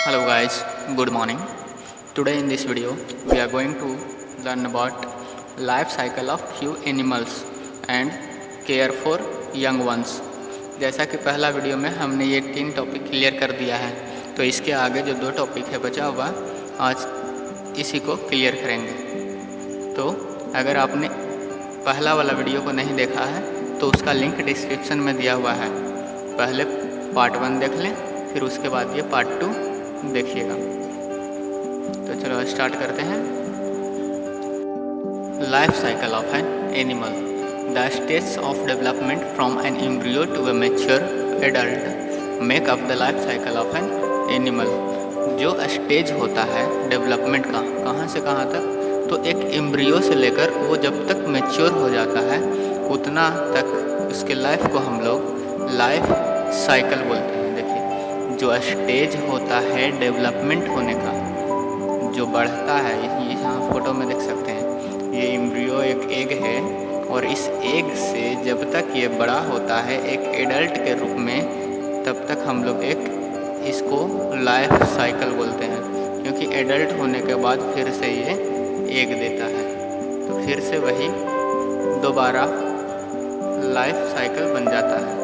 Hello guys, good morning. Today in this video we are going to learn about life cycle of few animals and care for young ones. जैसा कि पहला video में हमने ये 3 topic clear कर दिया है, तो इसके आगे जो 2 टॉपिक है बचा हुआ आज इसी को क्लियर करेंगे। तो अगर आपने पहला वाला वीडियो को नहीं देखा है तो उसका लिंक डिस्क्रिप्शन में दिया हुआ है। पहले पार्ट 1 देख लें, फिर उसके बाद ये पार्ट 2 देखिएगा। तो चलो स्टार्ट करते हैं। Life cycle of an animal, the stage of development from an embryo to a mature adult make up the life cycle of an animal. जो स्टेज होता है डेवलपमेंट का, कहाँ से कहाँ तक, तो एक एम्ब्रियो से लेकर वो जब तक मैच्योर हो जाता है उतना तक उसके लाइफ को हम लोग लाइफ साइकिल बोलते हैं। देखिए, जो स्टेज होता है डेवलपमेंट होने का, जो बढ़ता है, ये यहाँ फोटो में देख सकते हैं, ये एम्ब्रियो एक एग है और इस एग से जब तक ये बड़ा होता है एक एडल्ट के रूप में, तब तक हम लोग एक इसको लाइफ साइकिल बोलते हैं। क्योंकि एडल्ट होने के बाद फिर से ये एग देता है, तो फिर से वही दोबारा लाइफ साइकिल बन जाता है।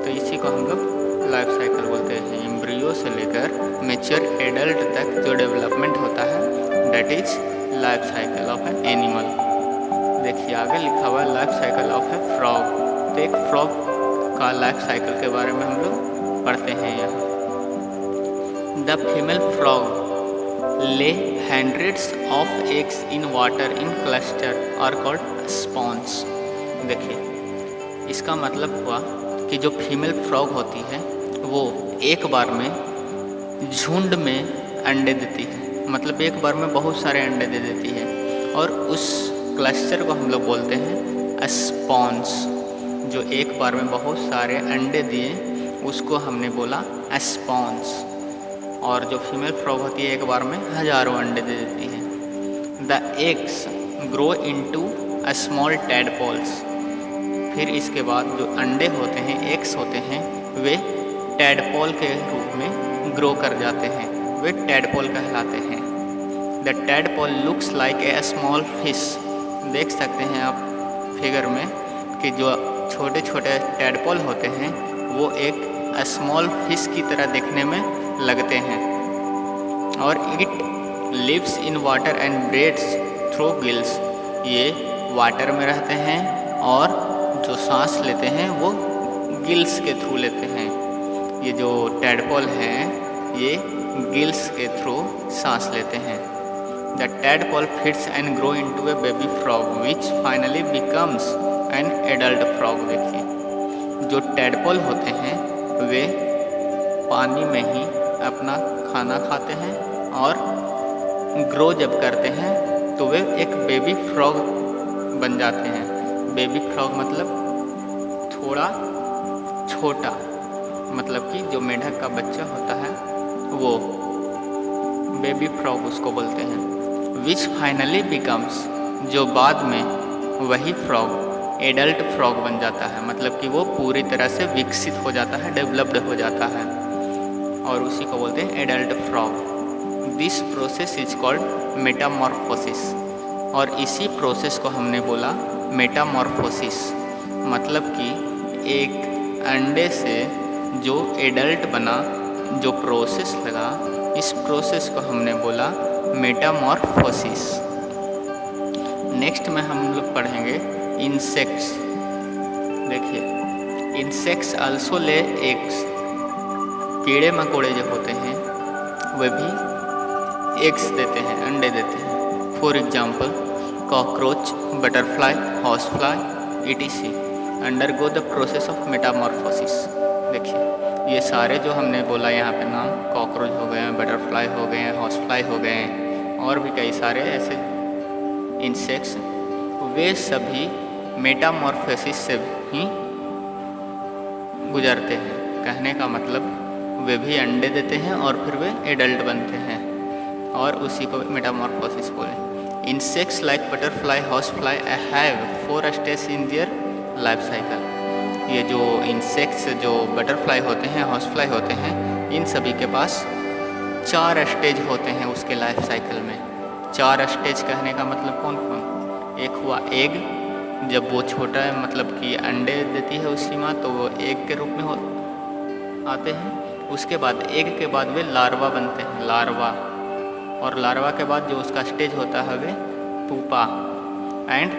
तो इसी को हम लोग लाइफ साइकिल बोलते हैं। एम्ब्रियो से लेकर मैच्योर एडल्ट तक जो डेवलपमेंट होता है that is life cycle of an animal. देखिए आगे लिखा हुआ है life cycle of A frog. तो एक फ्रॉग का लाइफ साइकिल के बारे में हम लोग पढ़ते हैं यहाँ। The female frog lay hundreds of eggs in water in cluster are called spawns। देखिए, इसका मतलब हुआ कि जो फीमेल फ्रॉग होती है वो एक बार में झुंड में अंडे देती है, मतलब एक बार में बहुत सारे अंडे दे देती है, और उस क्लस्टर को हम लोग बोलते हैं स्पॉन्स। जो एक बार में बहुत सारे अंडे दिए उसको हमने बोला स्पॉन्स। और जो फीमेल फ्रॉग होती है एक बार में हजारों अंडे दे देती है। The eggs grow into a small tadpoles. फिर इसके बाद जो अंडे होते हैं, एग्स होते हैं, वे टैडपोल के रूप में ग्रो कर जाते हैं, वे टैडपोल कहलाते हैं। The tadpole looks like a small fish. देख सकते हैं आप फिगर में कि जो छोटे छोटे टैडपोल होते हैं वो एक स्मॉल फिश की तरह दिखने में लगते हैं। और it lives in water and breathes through gills. ये वाटर में रहते हैं और जो सांस लेते हैं वो गिल्स के थ्रू लेते हैं। ये जो टैडपोल हैं ये गिल्स के थ्रू सांस लेते हैं। The tadpole fits and grow into A baby frog which finally becomes an adult frog. देखिए, जो टैडपोल होते हैं वे पानी में ही अपना खाना खाते हैं और ग्रो जब करते हैं तो वे एक बेबी फ्रॉग बन जाते हैं। बेबी फ्रॉग मतलब थोड़ा छोटा, मतलब कि जो मेंढक का बच्चा होता है वो बेबी फ्रॉग उसको बोलते हैं। विच फाइनली बिकम्स, जो बाद में वही फ्रॉग एडल्ट फ्रॉग बन जाता है, मतलब कि वो पूरी तरह से विकसित हो जाता है, डेवलप्ड हो जाता है, और उसी को बोलते हैं adult frog. This process is called Metamorphosis. और इसी प्रोसेस को हमने बोला मेटामॉर्फोसिस। मतलब कि एक अंडे से जो एडल्ट बना, जो प्रोसेस लगा, इस प्रोसेस को हमने बोला मेटामॉर्फोसिस। नेक्स्ट में हम लोग पढ़ेंगे इंसेक्ट्स। देखिए, इंसेक्ट्स आल्सो ले एग्स। कीड़े मकोड़े जो होते हैं वे भी एग्स देते हैं, अंडे देते हैं। For example cockroach, butterfly, house fly etc undergo the process of Metamorphosis. देखिए, ये सारे जो हमने बोला यहाँ पे नाम, कॉकरोच हो गए हैं, बटरफ्लाई हो गए हैं, हाउस फ्लाई हो गए हैं, और भी कई सारे ऐसे इंसेक्ट्स, वे सभी मेटामॉर्फोसिस से ही गुजरते हैं। कहने का मतलब वे भी अंडे देते हैं और फिर वे एडल्ट बनते हैं, और उसी को मेटामॉर्फोसिस बोले। Insects like butterfly, house fly have 4 stage in their life cycle. ये जो इंसेक्ट्स, जो बटरफ्लाई होते हैं, हाउस फ्लाई होते हैं, इन सभी के पास 4 स्टेज होते हैं उसके लाइफ साइकिल में। 4 स्टेज कहने का मतलब कौन कौन? एक हुआ एग, जब वो छोटा है मतलब कि अंडे देती है उसकी माँ, तो वो एग के रूप में आते हैं। उसके बाद एग के बाद वे लार्वा बनते हैं, लार्वा, और लार्वा के बाद जो उसका स्टेज होता है वे पुपा, एंड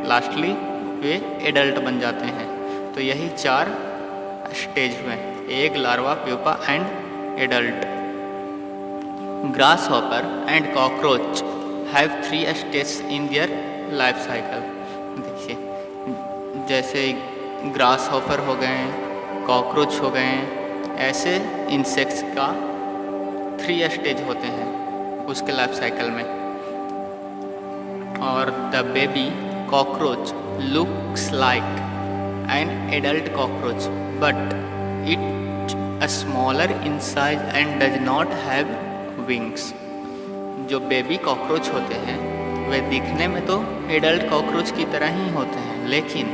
लास्टली वे एडल्ट बन जाते हैं। तो यही 4 स्टेज हुए, egg, larva, pupa and adult. Grasshopper and cockroach have 3 stage in their life cycle. देखिए, जैसे ग्रासहॉपर हो गए, कॉकरोच हो गए, ऐसे इंसेक्ट्स का 3 स्टेज होते हैं उसके लाइफ साइकिल में। और the baby cockroach looks like an adult cockroach but it smaller in size and does not have wings. जो बेबी कॉकरोच होते हैं वे दिखने में तो एडल्ट कॉकरोच की तरह ही होते हैं, लेकिन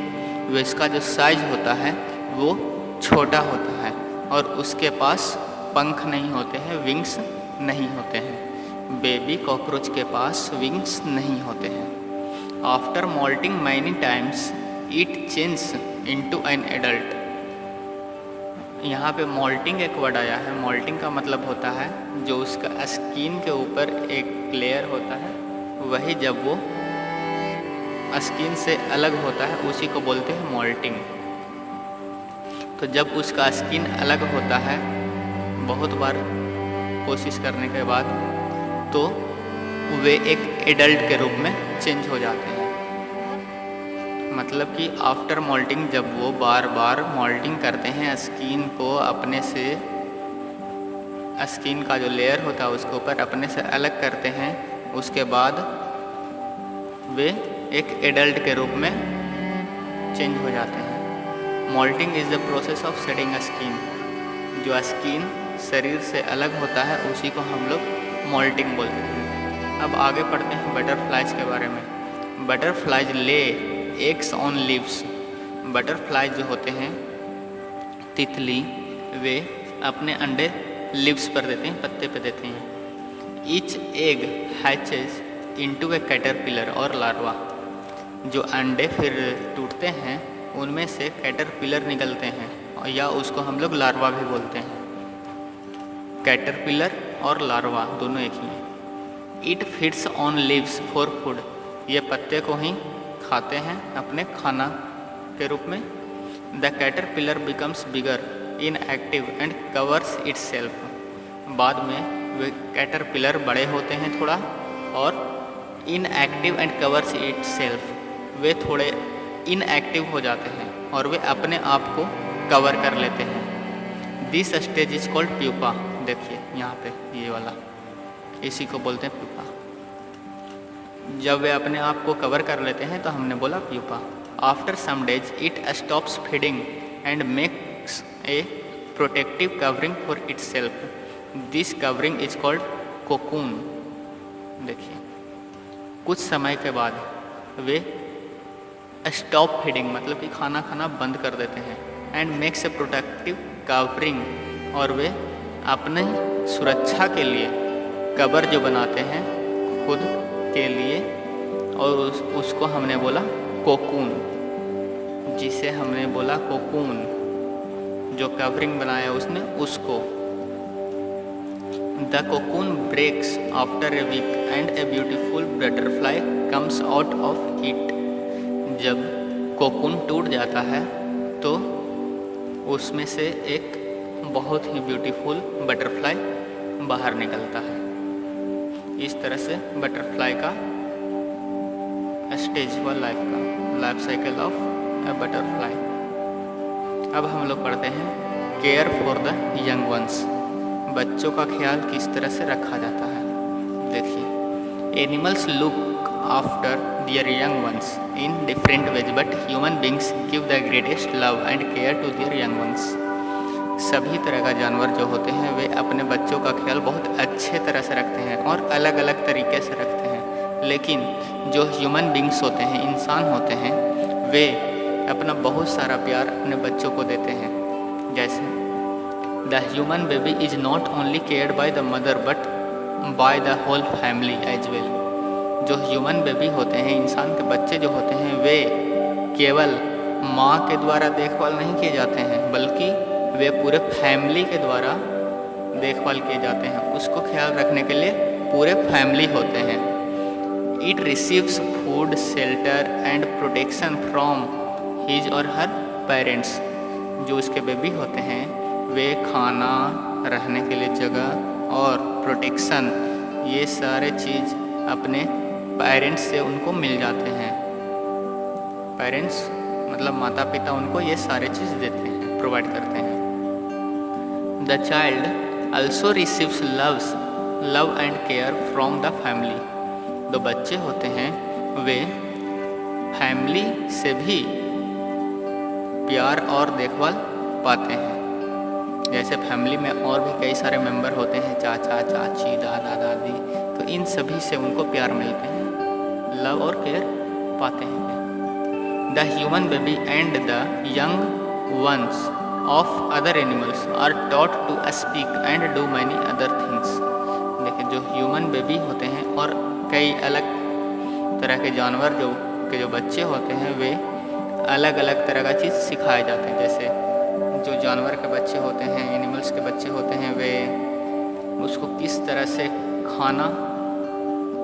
वे इसका जो साइज होता है वो छोटा होता है और उसके पास पंख नहीं होते हैं, विंग्स नहीं होते हैं। बेबी कॉकरोच के पास विंग्स नहीं होते हैं। After moulting many times it change into an adult. यहाँ पे मोल्टिंग एक वर्ड आया है। मोल्टिंग का मतलब होता है जो उसका स्किन के ऊपर एक लेयर होता है, वही जब वो स्किन से अलग होता है उसी को बोलते हैं मोल्टिंग। तो जब उसका स्किन अलग होता है बहुत बार कोशिश करने के बाद, तो वे एक एडल्ट के रूप में चेंज हो जाते हैं। मतलब कि आफ्टर मोल्टिंग, जब वो बार बार मोल्टिंग करते हैं स्किन को अपने से, स्किन का जो लेयर होता है उसके ऊपर अपने से अलग करते हैं, उसके बाद वे एक एडल्ट के रूप में चेंज हो जाते हैं। Moulting is the process of shedding skin. जो स्किन शरीर से अलग होता है उसी को हम लोग मोल्टिंग बोलते हैं। अब आगे पढ़ते हैं बटरफ्लाइज के बारे में। Butterflies lay eggs on leaves. Butterflies जो होते हैं, तितली, वे अपने अंडे लीव्स पर देते हैं, पत्ते पे देते हैं। ईच एग हैचेज इनटू ए कैटरपिलर और लार्वा। जो अंडे फिर टूटते हैं उनमें से कैटरपिलर निकलते हैं, या उसको हम लोग लार्वा भी बोलते हैं। कैटरपिलर और लार्वा दोनों एक ही हैं। It feeds on leaves for food. ये पत्ते को ही खाते हैं अपने खाना के रूप में। The caterpillar becomes bigger inactive and covers itself. बाद में वे कैटरपिलर बड़े होते हैं थोड़ा, और इनएक्टिव एंड कवर्स इटसेल्फ, वे थोड़े इनएक्टिव हो जाते हैं और वे अपने आप को कवर कर लेते हैं। This stage is called pupa. देखिए यहाँ पे ये वाला, इसी को बोलते हैं प्यूपा। जब वे अपने आप को कवर कर लेते हैं तो हमने बोला pupa. After some days it stops feeding and makes a protective covering for itself. This covering is called cocoon. देखिए, कुछ समय के बाद वे स्टॉप फीडिंग मतलब कि खाना खाना बंद कर देते हैं, and makes a protective covering, और वे अपने सुरक्षा के लिए कवर जो बनाते हैं खुद के लिए, और उसको हमने बोला कोकून। जिसे हमने बोला कोकून, जो कवरिंग बनाया उसने, उसको। The cocoon breaks after a week and a beautiful butterfly comes out of it. जब कोकून टूट जाता है तो उसमें से एक बहुत ही ब्यूटीफुल बटरफ्लाई बाहर निकलता है। इस तरह से बटरफ्लाई का स्टेज हुआ life cycle of A butterfly. अब हम लोग पढ़ते हैं care for the young once. बच्चों का ख्याल किस तरह से रखा जाता है। देखिए, animals look after their young ones in different ways but human beings give the greatest love and care to their young ones. सभी तरह का जानवर जो होते हैं वे अपने बच्चों का ख्याल बहुत अच्छे तरह से रखते हैं और अलग अलग तरीके से रखते हैं, लेकिन जो ह्यूमन बींग्स होते हैं, इंसान होते हैं, वे अपना बहुत सारा प्यार अपने बच्चों को देते हैं। जैसे the human baby is not only cared by the mother but by the whole family as well. जो ह्यूमन बेबी होते हैं, इंसान के बच्चे जो होते हैं, वे केवल माँ के द्वारा देखभाल नहीं किए जाते हैं, बल्कि वे पूरे फैमिली के द्वारा देखभाल किए जाते हैं। उसको ख्याल रखने के लिए पूरे फैमिली होते हैं। It receives food, shelter and protection from his और हर पेरेंट्स। जो उसके बेबी होते हैं, वे खाना, रहने के लिए जगह और प्रोटेक्शन, ये सारे चीज़ अपने पेरेंट्स से उनको मिल जाते हैं। पेरेंट्स मतलब माता पिता उनको ये सारे चीज़ देते हैं, प्रोवाइड करते हैं। The child also receives love and care from the family. जो बच्चे होते हैं वे फैमिली से भी प्यार और देखभाल पाते हैं। जैसे फैमिली में और भी कई सारे मेंबर होते हैं, चाचा चाची, दादा दादी, तो इन सभी से उनको प्यार मिलते हैं, लव और केयर पाते हैं। The human baby and the young ones of other animals are taught to speak and do many other things. देखिए, जो ह्यूमन बेबी होते हैं और कई अलग तरह के जानवर जो बच्चे होते हैं, वे अलग अलग तरह का चीज़ सिखाए जाते हैं। जैसे जो जानवर के बच्चे होते हैं, एनिमल्स के बच्चे होते हैं, वे उसको किस तरह से खाना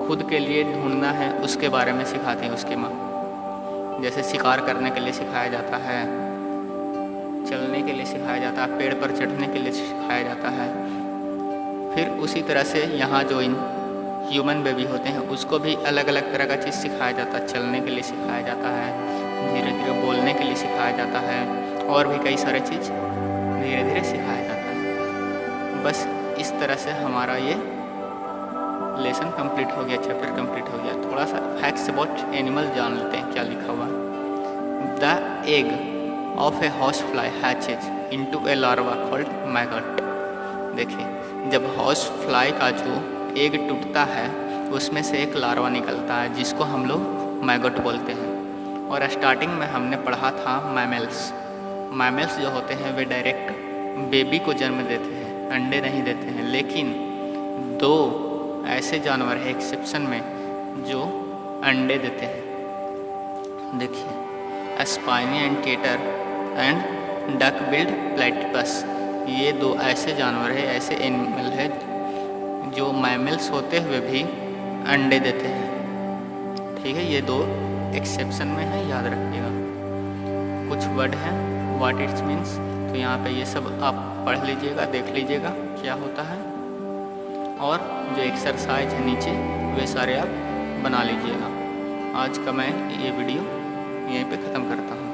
खुद के लिए ढूंढना है उसके बारे में सिखाते हैं उसकी माँ। जैसे शिकार करने के लिए सिखाया जाता है, चलने के लिए सिखाया जाता है, पेड़ पर चढ़ने के लिए सिखाया जाता है। फिर उसी तरह से यहाँ जो इन ह्यूमन बेबी होते हैं उसको भी अलग अलग तरह का चीज़ सिखाया जाता है। चलने के लिए सिखाया जाता है, धीरे धीरे बोलने के लिए सिखाया जाता है, और भी कई सारे चीज़ धीरे धीरे सिखाया जाता है। बस इस तरह से हमारा ये लेसन कंप्लीट हो गया, चैप्टर कंप्लीट हो गया। थोड़ा सा फैक्ट्स अबाउट एनिमल जान लेते हैं, क्या लिखा हुआ। The egg of a horse fly hatches into a larva called maggot. देखिए, जब हॉर्स फ्लाई का जो एग टूटता है उसमें से एक लार्वा निकलता है जिसको हम लोग मैगट बोलते हैं। और स्टार्टिंग में हमने पढ़ा था मैमल्स जो होते हैं वे डायरेक्ट बेबी को जन्म देते हैं, अंडे नहीं देते हैं। लेकिन दो ऐसे जानवर हैं एक्सेप्शन में जो अंडे देते हैं। देखिए, spiny anteater and duck billed platypus, ये दो ऐसे जानवर हैं, ऐसे एनिमल है जो मैमल्स होते हुए भी अंडे देते हैं। ठीक है, ये दो एक्सेप्शन में है, याद रखिएगा। कुछ वर्ड हैं व्हाट इट्स मीन्स, तो यहाँ पे ये सब आप पढ़ लीजिएगा, देख लीजिएगा क्या होता है। और जो एक्सरसाइज है नीचे वे सारे आप बना लीजिएगा। आज का मैं ये वीडियो यहीं पे ख़त्म करता हूँ।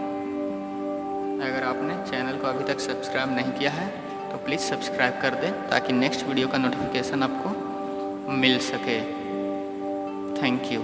अगर आपने चैनल को अभी तक सब्सक्राइब नहीं किया है तो प्लीज़ सब्सक्राइब कर दें ताकि नेक्स्ट वीडियो का नोटिफिकेशन आपको मिल सके। Thank you.